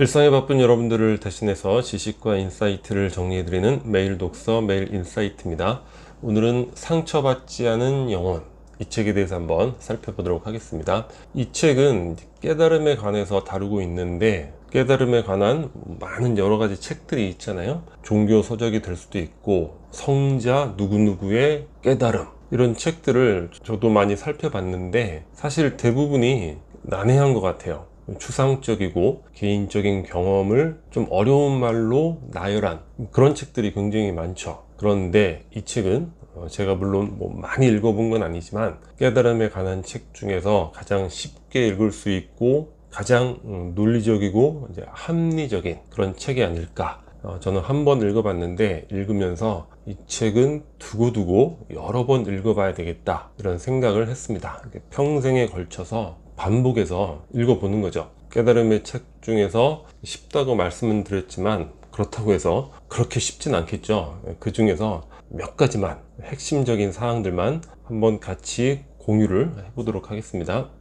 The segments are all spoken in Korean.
일상에 바쁜 여러분들을 대신해서 지식과 인사이트를 정리해드리는 매일 독서 매일 인사이트입니다. 오늘은 상처받지 않은 영혼, 이 책에 대해서 한번 살펴보도록 하겠습니다. 이 책은 깨달음에 관해서 다루고 있는데, 깨달음에 관한 많은 여러 가지 책들이 있잖아요. 종교 서적이 될 수도 있고, 성자 누구누구의 깨달음, 이런 책들을 저도 많이 살펴봤는데 사실 대부분이 난해한 것 같아요. 추상적이고 개인적인 경험을 좀 어려운 말로 나열한 그런 책들이 굉장히 많죠. 그런데 이 책은 제가 물론 많이 읽어본 건 아니지만 깨달음에 관한 책 중에서 가장 쉽게 읽을 수 있고 가장 논리적이고 이제 합리적인 그런 책이 아닐까. 저는 한 번 읽어봤는데 읽으면서 이 책은 두고두고 여러 번 읽어봐야 되겠다 이런 생각을 했습니다. 평생에 걸쳐서 반복해서 읽어보는 거죠. 깨달음의 책 중에서 쉽다고 말씀은 드렸지만 그렇다고 해서 그렇게 쉽진 않겠죠. 그 중에서 몇 가지만 핵심적인 사항들만 한번 같이 공유를 해보도록 하겠습니다.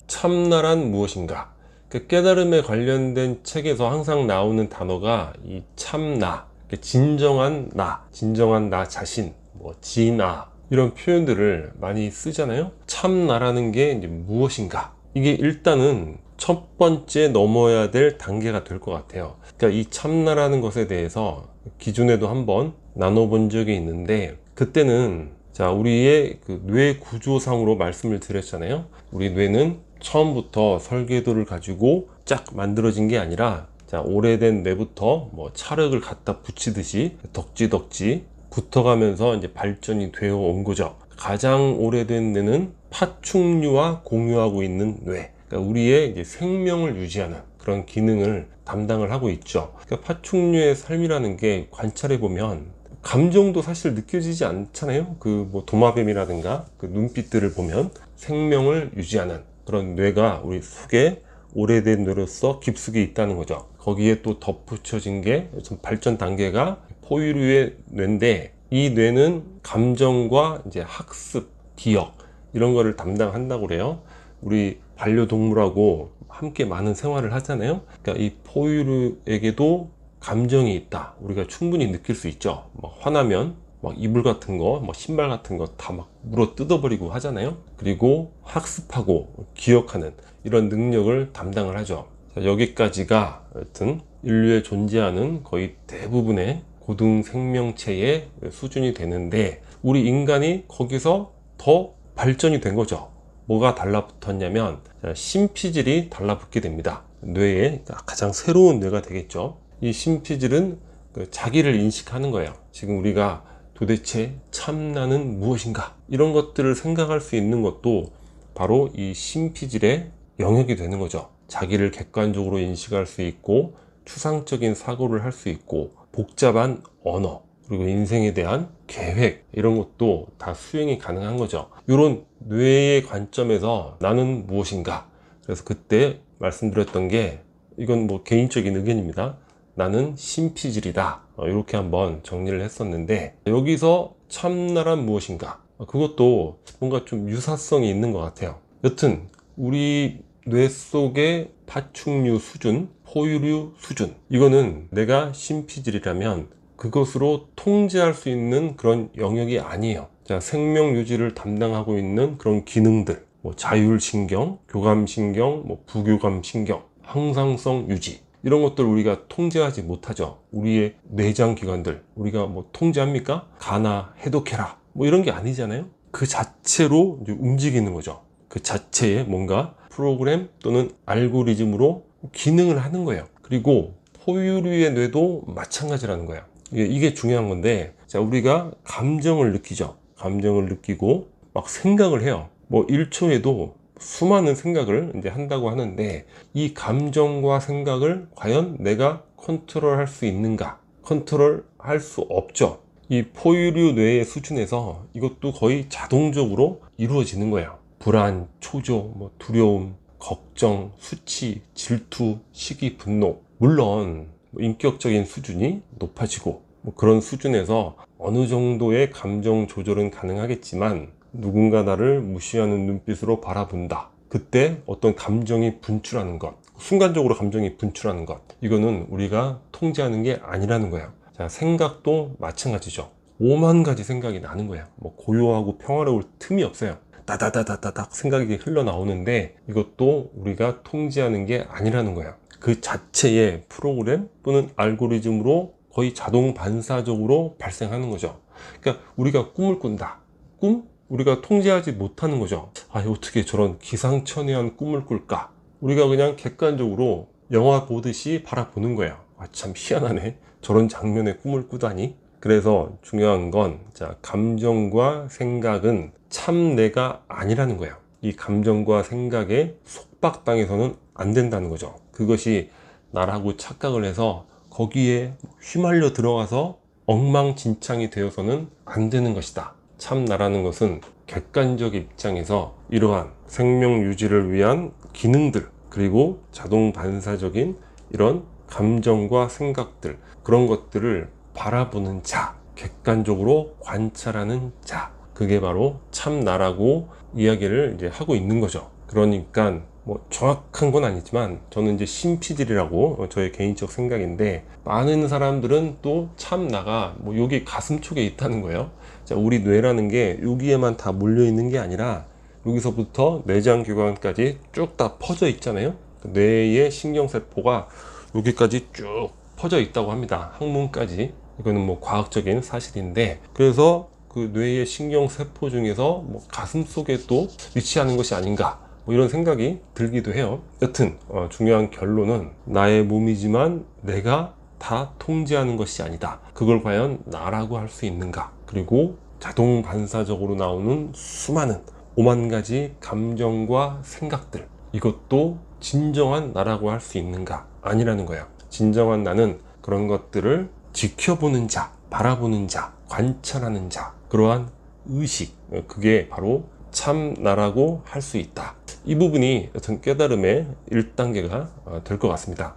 참나란 무엇인가? 그 깨달음에 관련된 책에서 항상 나오는 단어가 이 참나, 진정한 나 자신, 진아 이런 표현들을 많이 쓰잖아요. 참나라는 게 이제 무엇인가? 이게 일단은 첫 번째 넘어야 될 단계가 될 것 같아요. 그러니까 이 참나라는 것에 대해서 기존에도 한번 나눠본 적이 있는데 그때는 우리의 그 뇌 구조상으로 말씀을 드렸잖아요. 우리 뇌는 처음부터 설계도를 가지고 쫙 만들어진 게 아니라 오래된 뇌부터 찰흙을 갖다 붙이듯이 덕지덕지 붙어가면서 이제 발전이 되어 온 거죠. 가장 오래된 뇌는 파충류와 공유하고 있는 뇌, 그러니까 우리의 이제 생명을 유지하는 그런 기능을 담당을 하고 있죠. 그러니까 파충류의 삶이라는 게 관찰해 보면 감정도 사실 느껴지지 않잖아요. 도마뱀이라든가 그 눈빛들을 보면 생명을 유지하는 그런 뇌가 우리 속에 오래된 뇌로서 깊숙이 있다는 거죠. 거기에 또 덧붙여진 게 발전 단계가 포유류의 뇌인데, 이 뇌는 감정과 이제 학습, 기억 이런 거를 담당한다고 그래요. 우리 반려동물하고 함께 많은 생활을 하잖아요. 그러니까 이 포유류에게도 감정이 있다. 우리가 충분히 느낄 수 있죠. 화나면 이불 같은 거, 신발 같은 거 다 물어 뜯어버리고 하잖아요. 그리고 학습하고 기억하는 이런 능력을 담당을 하죠. 여기까지가 하여튼 인류에 존재하는 거의 대부분의 고등 생명체의 수준이 되는데, 우리 인간이 거기서 더 발전이 된 거죠. 뭐가 달라붙었냐면 심피질이 달라붙게 됩니다. 뇌에 가장 새로운 뇌가 되겠죠. 이 심피질은 자기를 인식하는 거예요. 지금 우리가 도대체 참나는 무엇인가, 이런 것들을 생각할 수 있는 것도 바로 이 심피질의 영역이 되는 거죠. 자기를 객관적으로 인식할 수 있고 추상적인 사고를 할 수 있고 복잡한 언어, 그리고 인생에 대한 계획, 이런 것도 다 수행이 가능한 거죠. 이런 뇌의 관점에서 나는 무엇인가, 그래서 그때 말씀드렸던 게, 이건 개인적인 의견입니다. 나는 심피질이다, 이렇게 한번 정리를 했었는데, 여기서 참나란 무엇인가, 그것도 뭔가 좀 유사성이 있는 것 같아요. 여튼 우리 뇌 속의 파충류 수준, 포유류 수준, 이거는 내가 심피질이라면 그것으로 통제할 수 있는 그런 영역이 아니에요. 생명 유지를 담당하고 있는 그런 기능들, 자율신경, 교감신경, 부교감신경, 항상성 유지, 이런 것들 우리가 통제하지 못하죠. 우리의 내장기관들 우리가 통제합니까? 가나 해독해라 이런 게 아니잖아요. 그 자체로 이제 움직이는 거죠. 그 자체에 뭔가 프로그램 또는 알고리즘으로 기능을 하는 거예요. 그리고 포유류의 뇌도 마찬가지라는 거예요. 이게 중요한 건데, 우리가 감정을 느끼죠. 감정을 느끼고 생각을 해요. 1초에도 수많은 생각을 이제 한다고 하는데, 이 감정과 생각을 과연 내가 컨트롤할 수 있는가? 컨트롤할 수 없죠. 이 포유류 뇌의 수준에서 이것도 거의 자동적으로 이루어지는 거예요. 불안, 초조, 두려움, 걱정, 수치, 질투, 시기, 분노, 물론 인격적인 수준이 높아지고 그런 수준에서 어느 정도의 감정 조절은 가능하겠지만, 누군가 나를 무시하는 눈빛으로 바라본다, 그때 어떤 감정이 분출하는 것, 순간적으로 감정이 분출하는 것, 이거는 우리가 통제하는 게 아니라는 거예요. 자, 생각도 마찬가지죠. 오만 가지 생각이 나는 거예요. 뭐 고요하고 평화로울 틈이 없어요. 따다다다다닥 생각이 흘러나오는데 이것도 우리가 통제하는 게 아니라는 거예요. 그 자체의 프로그램 또는 알고리즘으로 거의 자동 반사적으로 발생하는 거죠. 그러니까 우리가 꿈을 꾼다. 꿈? 우리가 통제하지 못하는 거죠. 아, 어떻게 저런 기상천외한 꿈을 꿀까? 우리가 그냥 객관적으로 영화 보듯이 바라보는 거예요. 아, 참 희한하네. 저런 장면의 꿈을 꾸다니. 그래서 중요한 건, 자, 감정과 생각은 참 내가 아니라는 거예요. 이 감정과 생각에 속박당해서는 안 된다는 거죠. 그것이 나라고 착각을 해서 거기에 휘말려 들어가서 엉망진창이 되어서는 안 되는 것이다. 참 나라는 것은 객관적 입장에서 이러한 생명 유지를 위한 기능들, 그리고 자동 반사적인 이런 감정과 생각들, 그런 것들을 바라보는 자, 객관적으로 관찰하는 자, 그게 바로 참 나라고 이야기를 이제 하고 있는 거죠. 그러니까 뭐 정확한 건 아니지만 저는 이제 신피질이라고 저의 개인적 생각인데, 많은 사람들은 또 참 나가 뭐 여기 가슴 쪽에 있다는 거예요. 자, 우리 뇌라는 게 여기에만 다 몰려 있는 게 아니라 여기서부터 내장기관까지 쭉 다 퍼져 있잖아요. 뇌의 신경세포가 여기까지 쭉 퍼져 있다고 합니다. 항문까지. 이거는 뭐 과학적인 사실인데, 그래서 그 뇌의 신경세포 중에서 뭐 가슴 속에 또 위치하는 것이 아닌가, 뭐 이런 생각이 들기도 해요. 여튼 중요한 결론은 나의 몸이지만 내가 다 통제하는 것이 아니다. 그걸 과연 나라고 할 수 있는가? 그리고 자동 반사적으로 나오는 수많은 5만 가지 감정과 생각들, 이것도 진정한 나라고 할 수 있는가? 아니라는 거예요. 진정한 나는 그런 것들을 지켜보는 자, 바라보는 자, 관찰하는 자, 그러한 의식, 그게 바로 참 나라고 할 수 있다. 이 부분이 어떤 깨달음의 1단계가 될 것 같습니다.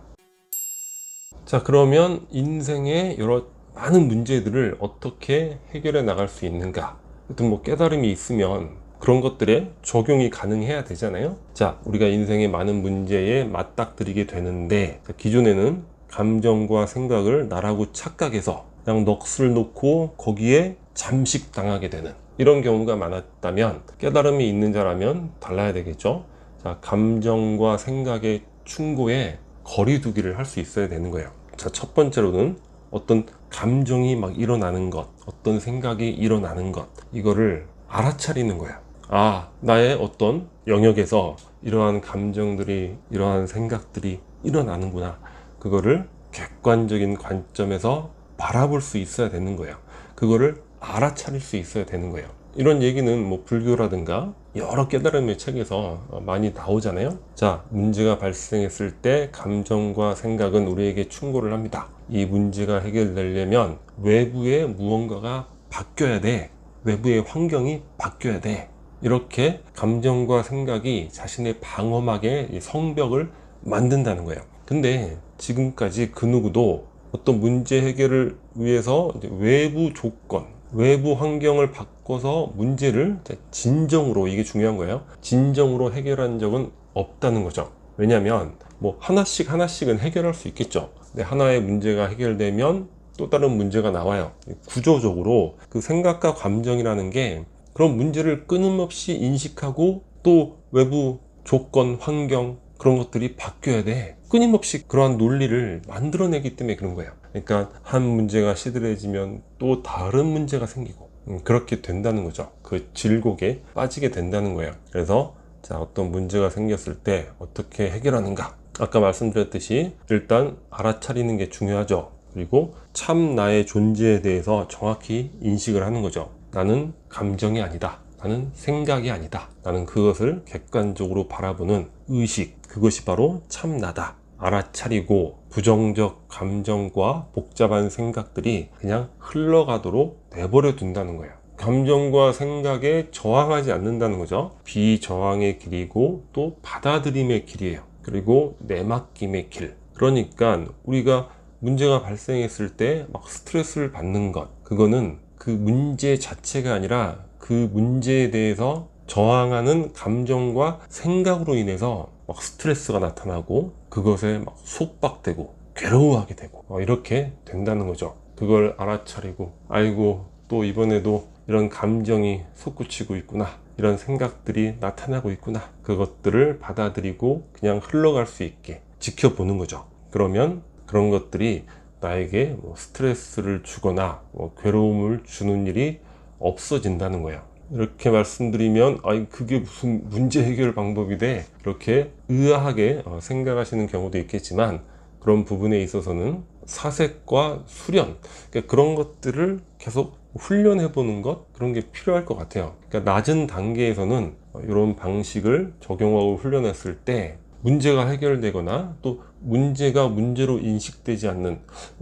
자, 그러면 인생의 여러 많은 문제들을 어떻게 해결해 나갈 수 있는가? 하여튼 뭐 깨달음이 있으면 그런 것들에 적용이 가능해야 되잖아요. 자, 우리가 인생의 많은 문제에 맞닥뜨리게 되는데, 기존에는 감정과 생각을 나라고 착각해서 그냥 넋을 놓고 거기에 잠식당하게 되는 이런 경우가 많았다면, 깨달음이 있는 자라면 달라야 되겠죠. 자, 감정과 생각의 충고에 거리두기를 할 수 있어야 되는 거예요. 자, 첫 번째로는 어떤 감정이 막 일어나는 것, 어떤 생각이 일어나는 것, 이거를 알아차리는 거야. 아, 나의 어떤 영역에서 이러한 감정들이, 이러한 생각들이 일어나는구나. 그거를 객관적인 관점에서 바라볼 수 있어야 되는 거예요. 그거를 알아차릴 수 있어야 되는 거예요. 이런 얘기는 뭐 불교라든가 여러 깨달음의 책에서 많이 나오잖아요. 자, 문제가 발생했을 때 감정과 생각은 우리에게 충고를 합니다. 이 문제가 해결되려면 외부의 무언가가 바뀌어야 돼. 외부의 환경이 바뀌어야 돼. 이렇게 감정과 생각이 자신의 방어막의 성벽을 만든다는 거예요. 근데 지금까지 그 누구도 어떤 문제 해결을 위해서 외부 조건, 외부 환경을 바꿔서 문제를 진정으로, 이게 중요한 거예요, 진정으로 해결한 적은 없다는 거죠. 왜냐하면 뭐 하나씩은 해결할 수 있겠죠. 근데 하나의 문제가 해결되면 또 다른 문제가 나와요. 구조적으로 그 생각과 감정이라는 게 그런 문제를 끊임없이 인식하고, 또 외부 조건, 환경, 그런 것들이 바뀌어야 돼. 끊임없이 그러한 논리를 만들어내기 때문에 그런 거예요. 그러니까 한 문제가 시들해지면 또 다른 문제가 생기고, 그렇게 된다는 거죠. 그 질곡에 빠지게 된다는 거예요. 그래서 자, 어떤 문제가 생겼을 때 어떻게 해결하는가? 아까 말씀드렸듯이 일단 알아차리는 게 중요하죠. 그리고 참 나의 존재에 대해서 정확히 인식을 하는 거죠. 나는 감정이 아니다. 나는 생각이 아니다. 나는 그것을 객관적으로 바라보는 의식, 그것이 바로 참 나다. 알아차리고 부정적 감정과 복잡한 생각들이 그냥 흘러가도록 내버려 둔다는 거예요. 감정과 생각에 저항하지 않는다는 거죠. 비저항의 길이고 또 받아들임의 길이에요. 그리고 내맡김의 길. 그러니까 우리가 문제가 발생했을 때 막 스트레스를 받는 것, 그거는 그 문제 자체가 아니라 그 문제에 대해서 저항하는 감정과 생각으로 인해서 막 스트레스가 나타나고 그것에 막 속박되고 괴로워하게 되고 이렇게 된다는 거죠. 그걸 알아차리고 아이고 또 이번에도 이런 감정이 솟구치고 있구나, 이런 생각들이 나타나고 있구나, 그것들을 받아들이고 그냥 흘러갈 수 있게 지켜보는 거죠. 그러면 그런 것들이 나에게 스트레스를 주거나 괴로움을 주는 일이 없어진다는 거예요. 이렇게 말씀드리면 아니 그게 무슨 문제 해결 방법이 돼, 이렇게 의아하게 생각하시는 경우도 있겠지만, 그런 부분에 있어서는 사색과 수련, 그러니까 그런 것들을 계속 훈련해 보는 것, 그런 게 필요할 것 같아요. 그러니까 낮은 단계에서는 이런 방식을 적용하고 훈련했을 때 문제가 해결되거나 또 문제가 문제로 인식되지 않는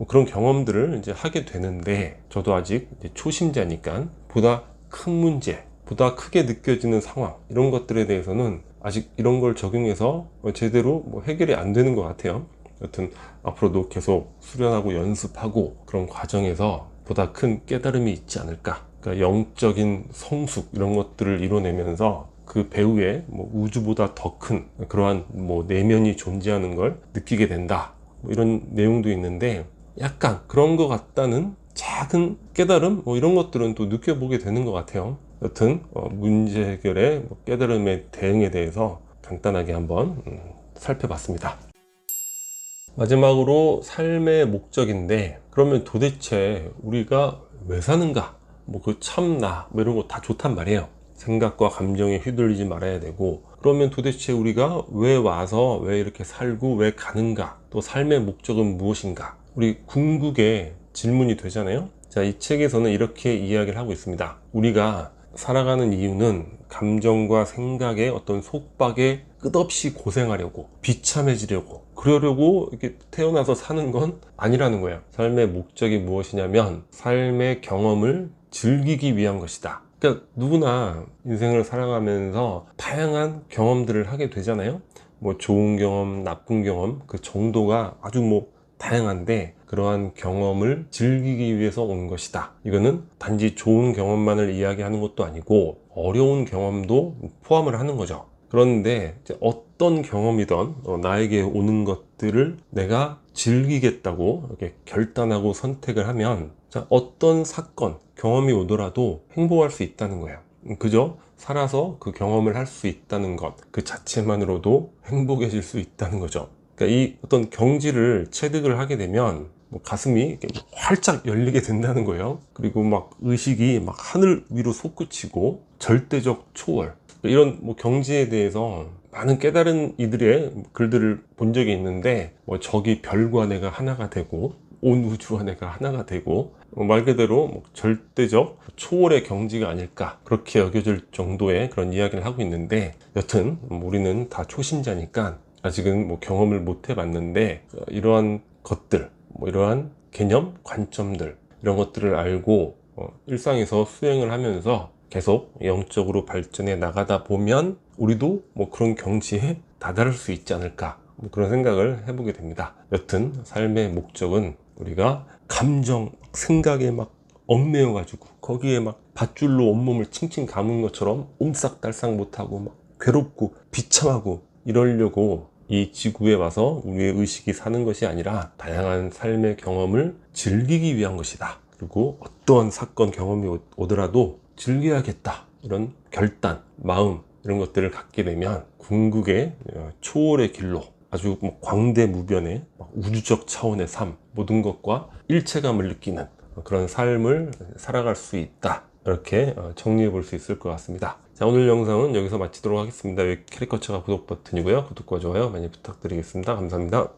그런 경험들을 이제 하게 되는데, 저도 아직 이제 초심자니까 보다 큰 문제, 보다 크게 느껴지는 상황, 이런 것들에 대해서는 아직 이런 걸 적용해서 제대로 해결이 안 되는 것 같아요. 여튼 앞으로도 계속 수련하고 연습하고 그런 과정에서 보다 큰 깨달음이 있지 않을까. 그러니까 영적인 성숙, 이런 것들을 이뤄내면서 그 배후에 우주보다 더 큰 그러한 내면이 존재하는 걸 느끼게 된다, 이런 내용도 있는데, 약간 그런 것 같다는 작은 깨달음, 이런 것들은 또 느껴보게 되는 것 같아요. 여튼 문제 해결의 깨달음의 대응에 대해서 간단하게 한번 살펴봤습니다. 마지막으로 삶의 목적인데, 그러면 도대체 우리가 왜 사는가? 그 참나 이런 거 다 좋단 말이에요. 생각과 감정에 휘둘리지 말아야 되고, 그러면 도대체 우리가 왜 와서 왜 이렇게 살고 왜 가는가? 또 삶의 목적은 무엇인가? 우리 궁극의 질문이 되잖아요. 자, 이 책에서는 이렇게 이야기를 하고 있습니다. 우리가 살아가는 이유는 감정과 생각의 어떤 속박에 끝없이 고생하려고, 비참해지려고, 그러려고 이렇게 태어나서 사는 건 아니라는 거예요. 삶의 목적이 무엇이냐면 삶의 경험을 즐기기 위한 것이다. 그러니까 누구나 인생을 살아가면서 다양한 경험들을 하게 되잖아요. 좋은 경험, 나쁜 경험, 그 정도가 아주 다양한데, 그러한 경험을 즐기기 위해서 온 것이다. 이거는 단지 좋은 경험만을 이야기하는 것도 아니고 어려운 경험도 포함을 하는 거죠. 그런데 이제 어떤 경험이든 나에게 오는 것들을 내가 즐기겠다고 이렇게 결단하고 선택을 하면, 자, 어떤 사건, 경험이 오더라도 행복할 수 있다는 거예요. 그죠? 살아서 그 경험을 할 수 있다는 것, 그 자체만으로도 행복해질 수 있다는 거죠. 그러니까 이 어떤 경지를 체득을 하게 되면 가슴이 이렇게 활짝 열리게 된다는 거예요. 그리고 의식이 하늘 위로 솟구치고 절대적 초월, 이런 경지에 대해서 많은 깨달은 이들의 글들을 본 적이 있는데, 저기 별과 내가 하나가 되고 온 우주와 내가 하나가 되고, 말 그대로 절대적 초월의 경지가 아닐까, 그렇게 여겨질 정도의 그런 이야기를 하고 있는데, 여튼 우리는 다 초심자니까 아직은 경험을 못 해봤는데, 이러한 것들, 이러한 개념, 관점들, 이런 것들을 알고 일상에서 수행을 하면서 계속 영적으로 발전해 나가다 보면 우리도 그런 경지에 다다를 수 있지 않을까, 그런 생각을 해보게 됩니다. 여튼 삶의 목적은 우리가 감정, 생각에 얽매여 가지고 거기에 밧줄로 온몸을 칭칭 감은 것처럼 옴싹달싹 못하고 괴롭고 비참하고 이러려고 이 지구에 와서 우리의 의식이 사는 것이 아니라, 다양한 삶의 경험을 즐기기 위한 것이다. 그리고 어떠한 사건, 경험이 오더라도 즐겨야겠다, 이런 결단, 마음, 이런 것들을 갖게 되면 궁극의 초월의 길로, 아주 광대무변의 우주적 차원의 삶, 모든 것과 일체감을 느끼는 그런 삶을 살아갈 수 있다, 이렇게 정리해 볼 수 있을 것 같습니다. 자, 오늘 영상은 여기서 마치도록 하겠습니다. 여기 캐리커처가 구독 버튼이고요. 구독과 좋아요 많이 부탁드리겠습니다. 감사합니다.